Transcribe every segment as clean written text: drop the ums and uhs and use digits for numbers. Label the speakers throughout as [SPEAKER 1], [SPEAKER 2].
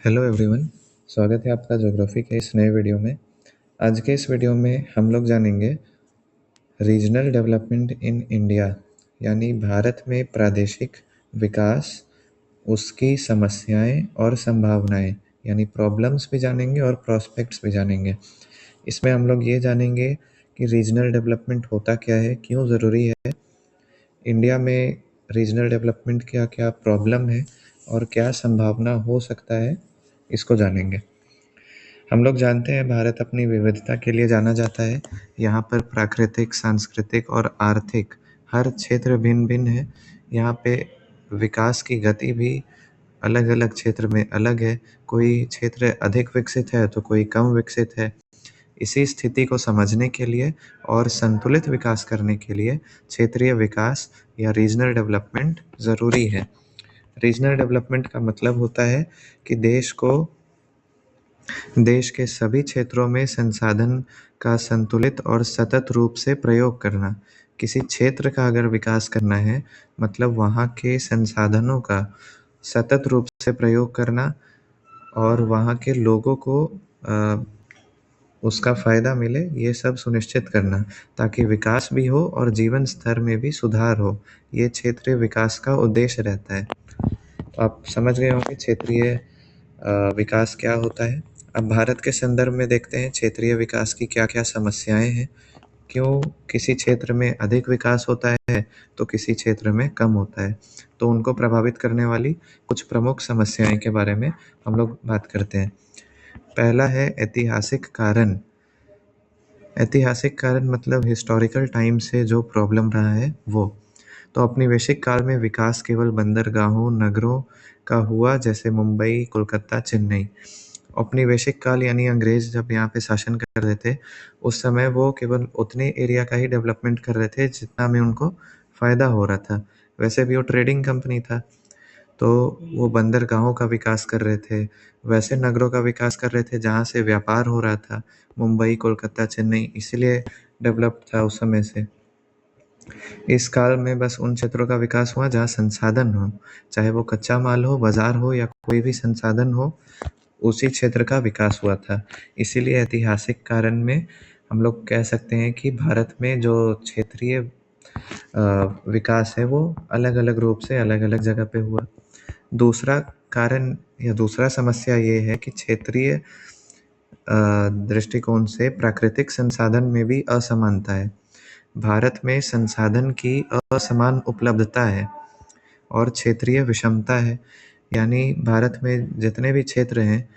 [SPEAKER 1] Hello everyone, स्वागत है आपका ज्योग्राफी के इस नए वीडियो में। आज के इस वीडियो में हम लोग जानेंगे रीजनल डेवलपमेंट इन इंडिया, यानी भारत में प्रादेशिक विकास, उसकी समस्याएं और संभावनाएं, यानी प्रॉब्लम्स भी जानेंगे और प्रॉस्पेक्ट्स भी जानेंगे। इसमें हम लोग ये जानेंगे कि रीजनल डेवलपमेंट होता क्या है, क्यों ज़रूरी है, इंडिया में रीजनल डेवलपमेंट क्या क्या प्रॉब्लम है और क्या संभावना हो सकता है, इसको जानेंगे। हम लोग जानते हैं भारत अपनी विविधता के लिए जाना जाता है। यहाँ पर प्राकृतिक, सांस्कृतिक और आर्थिक हर क्षेत्र भिन्न भिन्न है। यहाँ पे विकास की गति भी अलग अलग क्षेत्र में अलग है। कोई क्षेत्र अधिक विकसित है तो कोई कम विकसित है। इसी स्थिति को समझने के लिए और संतुलित विकास करने के लिए क्षेत्रीय विकास या रीजनल डेवलपमेंट ज़रूरी है। रीजनल डेवलपमेंट का मतलब होता है कि देश के सभी क्षेत्रों में संसाधन का संतुलित और सतत रूप से प्रयोग करना। किसी क्षेत्र का अगर विकास करना है, मतलब वहाँ के संसाधनों का सतत रूप से प्रयोग करना और वहाँ के लोगों को उसका फ़ायदा मिले, ये सब सुनिश्चित करना, ताकि विकास भी हो और जीवन स्तर में भी सुधार हो। ये क्षेत्रीय विकास का उद्देश्य रहता है। तो आप समझ गए होंगे क्षेत्रीय विकास क्या होता है। अब भारत के संदर्भ में देखते हैं क्षेत्रीय विकास की क्या क्या समस्याएं हैं, क्यों किसी क्षेत्र में अधिक विकास होता है तो किसी क्षेत्र में कम होता है। तो उनको प्रभावित करने वाली कुछ प्रमुख समस्याएं के बारे में हम लोग बात करते हैं। पहला है ऐतिहासिक कारण। ऐतिहासिक कारण मतलब हिस्टोरिकल टाइम से जो प्रॉब्लम रहा है वो। तो औपनिवेशिक काल में विकास केवल बंदरगाहों, नगरों का हुआ, जैसे मुंबई, कोलकाता, चेन्नई। औपनिवेशिक काल यानी अंग्रेज जब यहाँ पे शासन कर रहे थे, उस समय वो केवल उतने एरिया का ही डेवलपमेंट कर रहे थे जितना में उनको फ़ायदा हो रहा था। वैसे भी वो ट्रेडिंग कंपनी था, तो वो बंदरगाहों का विकास कर रहे थे, वैसे नगरों का विकास कर रहे थे जहाँ से व्यापार हो रहा था। मुंबई, कोलकाता, चेन्नई इसीलिए डेवलप था उस समय से। इस काल में बस उन क्षेत्रों का विकास हुआ जहाँ संसाधन हो, चाहे वो कच्चा माल हो, बाजार हो या कोई भी संसाधन हो, उसी क्षेत्र का विकास हुआ था। इसीलिए ऐतिहासिक कारण में हम लोग कह सकते हैं कि भारत में जो क्षेत्रीय विकास है वो अलग अलग रूप से अलग अलग जगह पे हुआ। दूसरा कारण या दूसरा समस्या ये है कि क्षेत्रीय दृष्टिकोण से प्राकृतिक संसाधन में भी असमानता है। भारत में संसाधन की असमान उपलब्धता है और क्षेत्रीय विषमता है, यानी भारत में जितने भी क्षेत्र हैं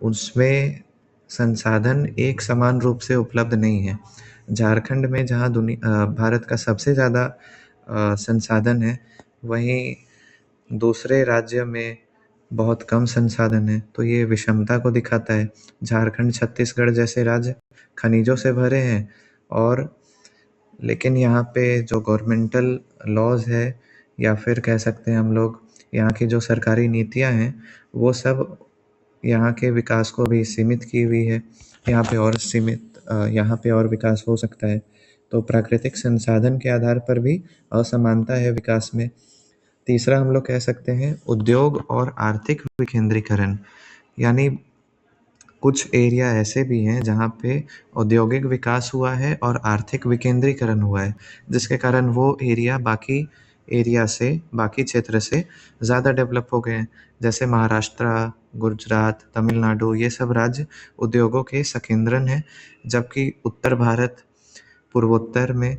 [SPEAKER 1] उसमें संसाधन एक समान रूप से उपलब्ध नहीं है। झारखंड में जहाँ भारत का सबसे ज़्यादा संसाधन है, वहीं दूसरे राज्य में बहुत कम संसाधन है, तो ये विषमता को दिखाता है। झारखंड, छत्तीसगढ़ जैसे राज्य खनिजों से भरे हैं, और लेकिन यहाँ पे जो गवर्नमेंटल लॉज है या फिर कह सकते हैं हम लोग यहाँ की जो सरकारी नीतियाँ हैं, वो सब यहाँ के विकास को भी सीमित की हुई है। यहाँ पे और विकास हो सकता है। तो प्राकृतिक संसाधन के आधार पर भी असमानता है विकास में। तीसरा हम लोग कह सकते हैं उद्योग और आर्थिक विकेंद्रीकरण, यानी कुछ एरिया ऐसे भी हैं जहाँ पे औद्योगिक विकास हुआ है और आर्थिक विकेंद्रीकरण हुआ है, जिसके कारण वो एरिया बाकी क्षेत्र से ज़्यादा डेवलप हो गए हैं। जैसे महाराष्ट्र, गुजरात, तमिलनाडु, ये सब राज्य उद्योगों के संकेंद्रण हैं, जबकि उत्तर भारत, पूर्वोत्तर में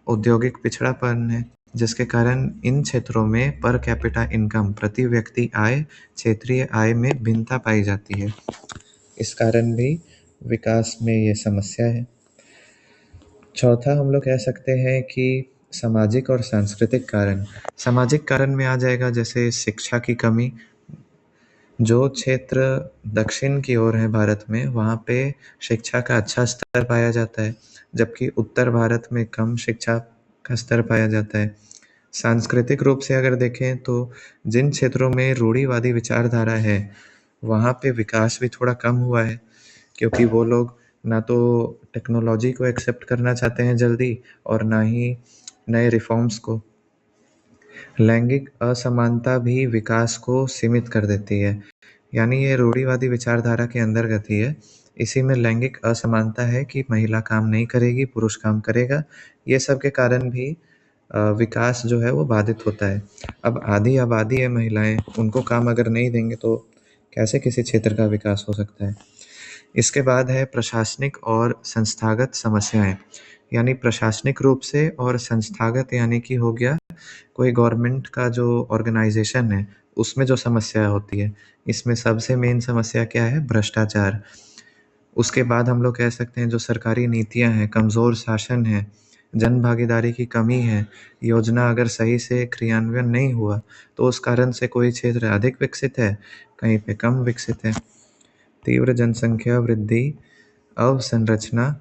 [SPEAKER 1] औद्योगिक पिछड़ापन है, जिसके कारण इन क्षेत्रों में पर कैपिटा इनकम, प्रति व्यक्ति आय, क्षेत्रीय आय में भिन्नता पाई जाती है। इस कारण भी विकास में ये समस्या है। चौथा हम लोग कह सकते हैं कि सामाजिक और सांस्कृतिक कारण। सामाजिक कारण में आ जाएगा जैसे शिक्षा की कमी। जो क्षेत्र दक्षिण की ओर है भारत में, वहाँ पे शिक्षा का अच्छा स्तर पाया जाता है, जबकि उत्तर भारत में कम शिक्षा का स्तर पाया जाता है। सांस्कृतिक रूप से अगर देखें तो जिन क्षेत्रों में रूढ़िवादी विचारधारा है, वहाँ पे विकास भी थोड़ा कम हुआ है, क्योंकि वो लोग ना तो टेक्नोलॉजी को एक्सेप्ट करना चाहते हैं जल्दी, और ना ही नए रिफॉर्म्स को। लैंगिक असमानता भी विकास को सीमित कर देती है। यानी ये रूढ़िवादी विचारधारा के अंतर्गत ही है। इसी में लैंगिक असमानता है कि महिला काम नहीं करेगी, पुरुष काम करेगा। ये सब के कारण भी विकास जो है वो बाधित होता है। अब आधी आबादी है महिलाएँ, उनको काम अगर नहीं देंगे तो कैसे किसी क्षेत्र का विकास हो सकता है? इसके बाद है प्रशासनिक और संस्थागत समस्याएँ। यानी प्रशासनिक रूप से और संस्थागत यानी कि हो गया कोई गवर्नमेंट का जो ऑर्गेनाइज़ेशन है, उसमें जो समस्या होती है। इसमें सबसे मेन समस्या क्या है? भ्रष्टाचार। उसके बाद हम लोग कह सकते हैं जो सरकारी नीतियाँ हैं, कमज़ोर शासन है, जन-भागीदारी की कमी है, योजना अगर सही से क्रियान्वयन नहीं हुआ, तो उस कारण से कोई क्षेत्र अधिक विकसित है, कहीं पे कम विकसित है। तीव्र जनसंख्या वृद्धि, अवसंरचना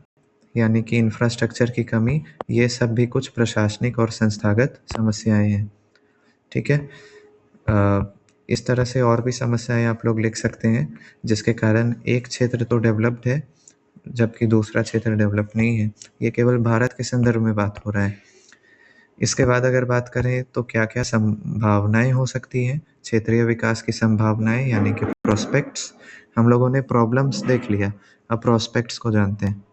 [SPEAKER 1] यानी कि इंफ्रास्ट्रक्चर की कमी, ये सब भी कुछ प्रशासनिक और संस्थागत समस्याएँ हैं। ठीक है? इस तरह से और भी समस्याएँ आप लोग लिख सकते हैं, जिसके कारण एक क्षेत्र तो डेवलप्ड है, जबकि दूसरा क्षेत्र डेवलप नहीं है। ये केवल भारत के संदर्भ में बात हो रहा है। इसके बाद अगर बात करें तो क्या-क्या संभावनाएँ हो सकती हैं, क्षेत्रीय विकास की संभावनाएँ यानी कि प्रोस्पेक्ट्स। हम लोगों ने प्रॉब्लम्स देख लिया, अब प्रोस्पेक्ट्स को जानते हैं।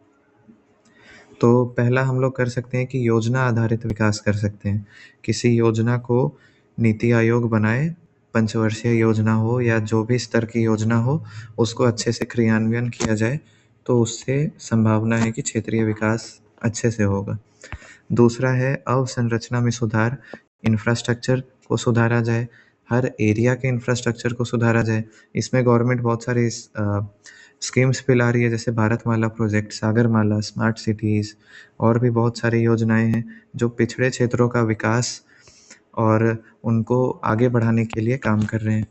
[SPEAKER 1] तो पहला हम लोग कर सकते हैं कि योजना आधारित विकास कर सकते हैं। किसी योजना को नीति आयोग बनाए, पंचवर्षीय योजना हो या जो भी स्तर की योजना हो, उसको अच्छे से क्रियान्वयन किया जाए, तो उससे संभावना है कि क्षेत्रीय विकास अच्छे से होगा। दूसरा है अवसंरचना में सुधार, इंफ्रास्ट्रक्चर को सुधारा जाए, हर एरिया के इंफ्रास्ट्रक्चर को सुधारा जाए। इसमें गवर्नमेंट बहुत सारी स्कीम्स भी ला रही है, जैसे Bharatmala project, Sagarmala, smart cities और भी बहुत सारी योजनाएँ हैं, जो पिछड़े क्षेत्रों का विकास और उनको आगे बढ़ाने के लिए काम कर रहे हैं।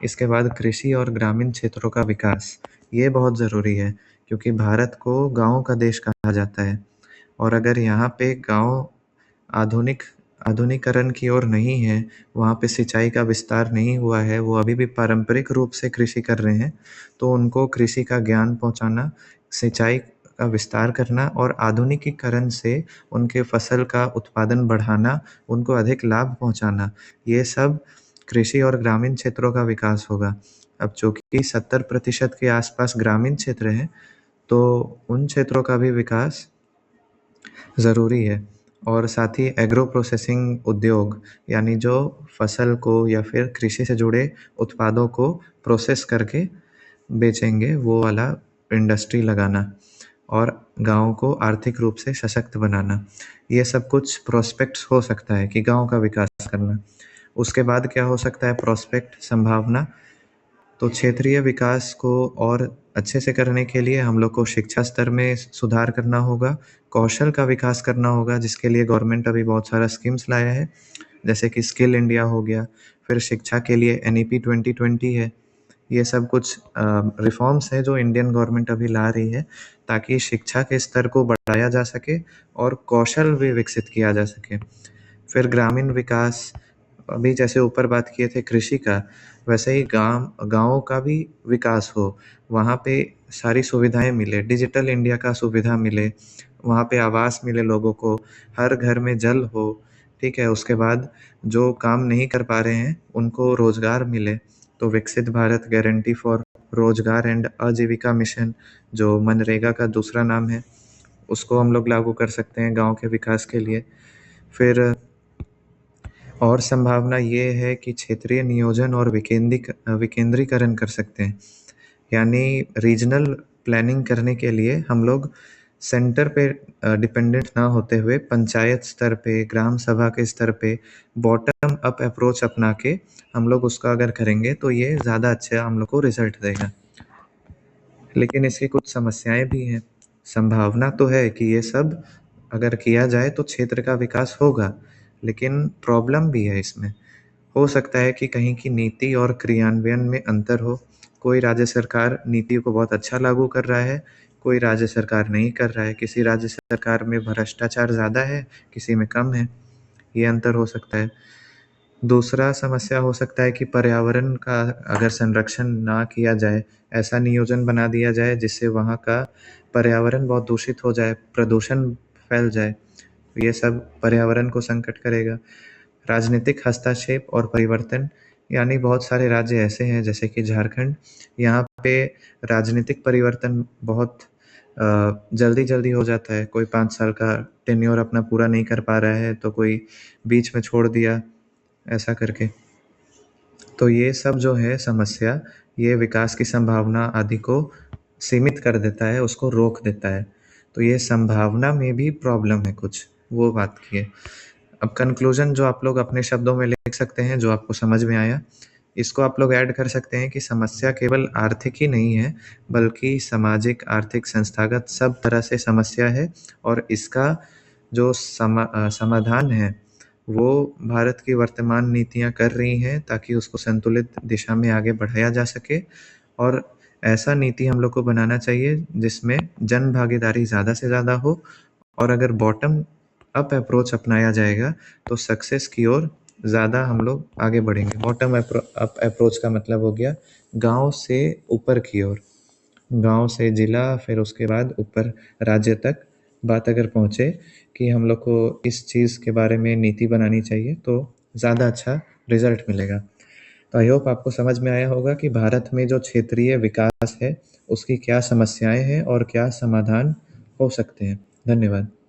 [SPEAKER 1] इसके बाद कृषि और ग्रामीण क्षेत्रों का विकास, ये बहुत ज़रूरी है, क्योंकि भारत को गाँव का देश कहा जाता है और अगर यहाँ पे गाँव आधुनिक आधुनिकीकरण की ओर नहीं है, वहाँ पे सिंचाई का विस्तार नहीं हुआ है, वो अभी भी पारंपरिक रूप से कृषि कर रहे हैं, तो उनको कृषि का ज्ञान पहुँचाना, सिंचाई का विस्तार करना और आधुनिकीकरण से उनके फसल का उत्पादन बढ़ाना, उनको अधिक लाभ पहुँचाना, ये सब कृषि और ग्रामीण क्षेत्रों का विकास होगा। अब चूँकि 70% के आसपास ग्रामीण क्षेत्र हैं, तो उन क्षेत्रों का भी विकास ज़रूरी है और साथ ही एग्रो प्रोसेसिंग उद्योग यानी जो फसल को या फिर कृषि से जुड़े उत्पादों को प्रोसेस करके बेचेंगे, वो वाला इंडस्ट्री लगाना और गाँव को आर्थिक रूप से सशक्त बनाना। ये सब कुछ प्रोस्पेक्ट्स हो सकता है कि गाँव का विकास करना। उसके बाद क्या हो सकता है प्रोस्पेक्ट संभावना? तो क्षेत्रीय विकास को और अच्छे से करने के लिए हम लोग को शिक्षा स्तर में सुधार करना होगा, कौशल का विकास करना होगा, जिसके लिए गवर्नमेंट अभी बहुत सारा स्कीम्स लाया है, जैसे कि स्किल इंडिया हो गया, फिर शिक्षा के लिए एनईपी 2020 है। ये सब कुछ रिफॉर्म्स हैं जो इंडियन गवर्नमेंट अभी ला रही है, ताकि शिक्षा के स्तर को बढ़ाया जा सके और कौशल भी विकसित किया जा सके। फिर ग्रामीण विकास, अभी जैसे ऊपर बात किए थे कृषि का, वैसे ही गाँवों का भी विकास हो, वहाँ पे सारी सुविधाएँ मिले, डिजिटल इंडिया का सुविधा मिले, वहाँ पे आवास मिले लोगों को, हर घर में जल हो, ठीक है? उसके बाद जो काम नहीं कर पा रहे हैं, उनको रोज़गार मिले, तो विकसित भारत गारंटी फॉर रोज़गार एंड आजीविका मिशन, जो मनरेगा का दूसरा नाम है, उसको हम लोग लागू कर सकते हैं गाँव के विकास के लिए। फिर और संभावना ये है कि क्षेत्रीय नियोजन और विकेंद्रीकरण कर सकते हैं। यानी रीजनल प्लानिंग करने के लिए हम लोग सेंटर पे डिपेंडेंट ना होते हुए पंचायत स्तर पे, ग्राम सभा के स्तर पे बॉटम अप अप्रोच अपना के हम लोग उसका अगर करेंगे तो ये ज़्यादा अच्छा हम लोग को रिज़ल्ट देगा। लेकिन इसकी कुछ समस्याएँ भी हैं। संभावना तो है कि ये सब अगर किया जाए तो क्षेत्र का विकास होगा, लेकिन प्रॉब्लम भी है इसमें। हो सकता है कि कहीं की नीति और क्रियान्वयन में अंतर हो। कोई राज्य सरकार नीति को बहुत अच्छा लागू कर रहा है, कोई राज्य सरकार नहीं कर रहा है। किसी राज्य सरकार में भ्रष्टाचार ज़्यादा है, किसी में कम है। ये अंतर हो सकता है। दूसरा समस्या हो सकता है कि पर्यावरण का अगर संरक्षण ना किया जाए, ऐसा नियोजन बना दिया जाए जिससे वहाँ का पर्यावरण बहुत दूषित हो जाए, प्रदूषण फैल जाए, ये सब पर्यावरण को संकट करेगा। राजनीतिक हस्तक्षेप और परिवर्तन, यानी बहुत सारे राज्य ऐसे हैं जैसे कि झारखंड, यहाँ पे राजनीतिक परिवर्तन बहुत जल्दी-जल्दी हो जाता है। कोई 5 साल का टेन्योर अपना पूरा नहीं कर पा रहा है, तो कोई बीच में छोड़ दिया, ऐसा करके। तो ये सब जो है समस्या, ये विकास की संभावना आदि को सीमित कर देता है, उसको रोक देता है। तो ये संभावना में भी प्रॉब्लम है कुछ, वो बात की है। अब कंक्लूज़न जो आप लोग अपने शब्दों में लिख सकते हैं, जो आपको समझ में आया, इसको आप लोग ऐड कर सकते हैं कि समस्या केवल आर्थिक ही नहीं है, बल्कि सामाजिक, आर्थिक, संस्थागत सब तरह से समस्या है और इसका जो समाधान है, वो भारत की वर्तमान नीतियाँ कर रही हैं ताकि उसको संतुलित दिशा में आगे बढ़ाया जा सके और ऐसा नीति हम लोग को बनाना चाहिए जिसमें जन भागीदारी ज़्यादा से ज़्यादा हो और अगर बॉटम अप अप्रोच अपनाया जाएगा तो सक्सेस की ओर ज़्यादा हम लोग आगे बढ़ेंगे। बॉटम अप अप्रोच का मतलब हो गया गाँव से ऊपर की ओर, गाँव से जिला फिर उसके बाद ऊपर राज्य तक बात अगर पहुँचे कि हम लोग को इस चीज़ के बारे में नीति बनानी चाहिए तो ज़्यादा अच्छा रिजल्ट मिलेगा। तो आई होप आपको समझ में आया होगा कि भारत में जो क्षेत्रीय विकास है, उसकी क्या समस्याएँ हैं और क्या समाधान हो सकते हैं। धन्यवाद।